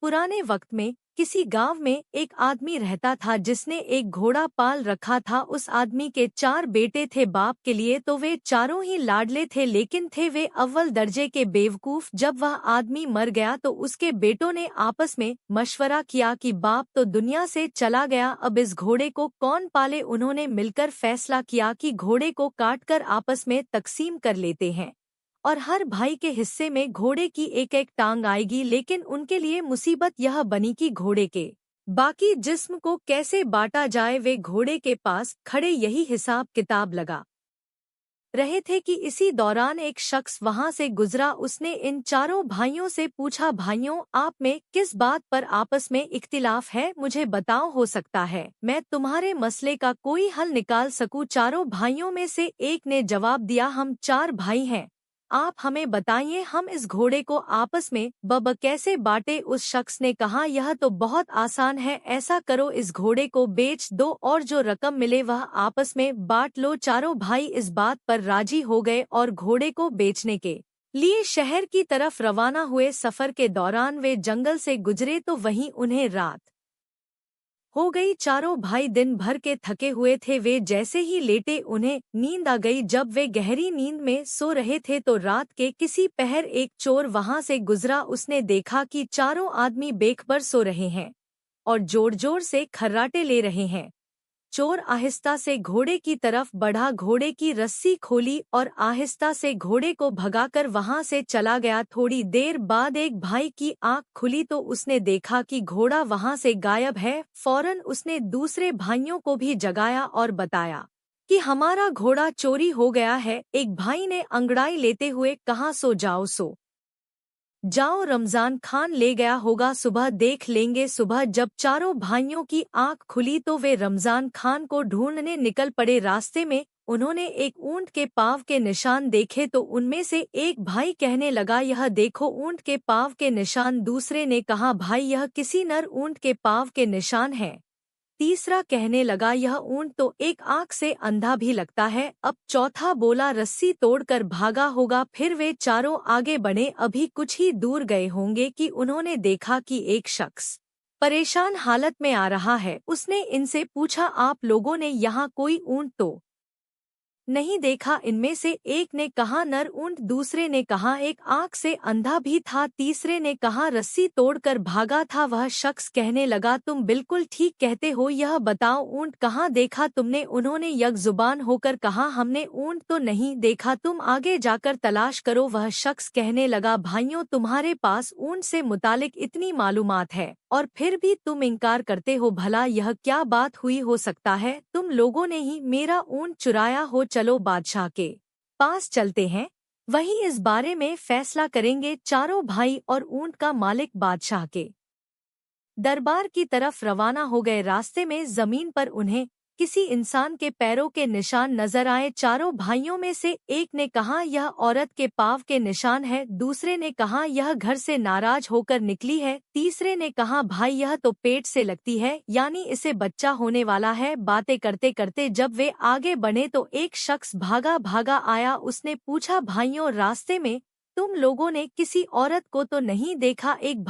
पुराने वक्त में किसी गांव में एक आदमी रहता था जिसने एक घोड़ा पाल रखा था। उस आदमी के 4 बेटे थे। बाप के लिए तो वे चारों ही लाडले थे, लेकिन थे वे अव्वल दर्जे के बेवकूफ। जब वह आदमी मर गया तो उसके बेटों ने आपस में मशवरा किया कि बाप तो दुनिया से चला गया, अब इस घोड़े को कौन पाले। उन्होंने मिलकर फैसला किया कि घोड़े को काटकर आपस में तकसीम कर लेते हैं और हर भाई के हिस्से में घोड़े की एक एक टांग आएगी। लेकिन उनके लिए मुसीबत यह बनी कि घोड़े के बाकी जिस्म को कैसे बांटा जाए। वे घोड़े के पास खड़े यही हिसाब किताब लगा रहे थे कि इसी दौरान एक शख्स वहां से गुजरा। उसने इन चारों भाइयों से पूछा, भाइयों आप में किस बात पर आपस में इख्तिलाफ है, मुझे बताओ, हो सकता है मैं तुम्हारे मसले का कोई हल निकाल सकूं। चारों भाइयों में से एक ने जवाब दिया, हम 4 भाई हैं, आप हमें बताइए हम इस घोड़े को आपस में कैसे बांटे। उस शख्स ने कहा, यह तो बहुत आसान है, ऐसा करो इस घोड़े को बेच दो और जो रकम मिले वह आपस में बांट लो। चारों भाई इस बात पर राजी हो गए और घोड़े को बेचने के लिए शहर की तरफ रवाना हुए। सफर के दौरान वे जंगल से गुजरे तो वहीं उन्हें रात हो गई। चारों भाई दिन भर के थके हुए थे। वे जैसे ही लेटे उन्हें नींद आ गई। जब वे गहरी नींद में सो रहे थे तो रात के किसी पहर एक चोर वहां से गुजरा। उसने देखा कि चारों आदमी बेख पर सो रहे हैं और जोर जोर से खर्राटे ले रहे हैं। चोर आहिस्ता से घोड़े की तरफ बढ़ा, घोड़े की रस्सी खोली और आहिस्ता से घोड़े को भगाकर वहां से चला गया। थोड़ी देर बाद एक भाई की आंख खुली तो उसने देखा कि घोड़ा वहां से गायब है। फौरन उसने दूसरे भाइयों को भी जगाया और बताया कि हमारा घोड़ा चोरी हो गया है। एक भाई ने अंगड़ाई लेते हुए कहा, सो जाओ सो जाओ, रमजान खान ले गया होगा, सुबह देख लेंगे। सुबह जब चारों भाइयों की आंख खुली तो वे रमजान खान को ढूंढने निकल पड़े। रास्ते में उन्होंने एक ऊंट के पाँव के निशान देखे तो उनमें से एक भाई कहने लगा, यह देखो ऊंट के पाँव के निशान। दूसरे ने कहा, भाई यह किसी नर ऊंट के पाँव के निशान हैं। तीसरा कहने लगा, यह ऊंट तो एक आंख से अंधा भी लगता है। अब चौथा बोला, रस्सी तोड़कर भागा होगा। फिर वे चारों आगे बढ़े। अभी कुछ ही दूर गए होंगे कि उन्होंने देखा कि एक शख्स परेशान हालत में आ रहा है। उसने इनसे पूछा, आप लोगों ने यहाँ कोई ऊंट तो नहीं देखा? इनमें से एक ने कहा, नर ऊंट। दूसरे ने कहा, एक आंख से अंधा भी था। तीसरे ने कहा, रस्सी तोड़कर भागा था। वह शख्स कहने लगा, तुम बिल्कुल ठीक कहते हो, यह बताओ ऊंट कहाँ देखा तुमने? उन्होंने यकजुबान होकर कहा, हमने ऊंट तो नहीं देखा, तुम आगे जाकर तलाश करो। वह शख्स कहने लगा, भाइयों तुम्हारे पास ऊंट से मुतालिक इतनी मालूमात है और फिर भी तुम इनकार करते हो, भला यह क्या बात हुई? हो सकता है तुम लोगों ने ही मेरा ऊंट चुराया हो। चलो बादशाह के पास चलते हैं, वही इस बारे में फैसला करेंगे। चारों भाई और ऊंट का मालिक बादशाह के दरबार की तरफ रवाना हो गए। रास्ते में जमीन पर उन्हें किसी इंसान के पैरों के निशान नजर आए। चारों भाइयों में से एक ने कहा, यह औरत के पाँव के निशान है। दूसरे ने कहा, यह घर से नाराज होकर निकली है। तीसरे ने कहा, भाई यह तो पेट से लगती है, यानी इसे बच्चा होने वाला है। बातें करते करते जब वे आगे बढ़े तो एक शख्स भागा भागा आया। उसने पूछा, भाइयों रास्ते में तुम लोगों ने किसी औरत को तो नहीं देखा? एक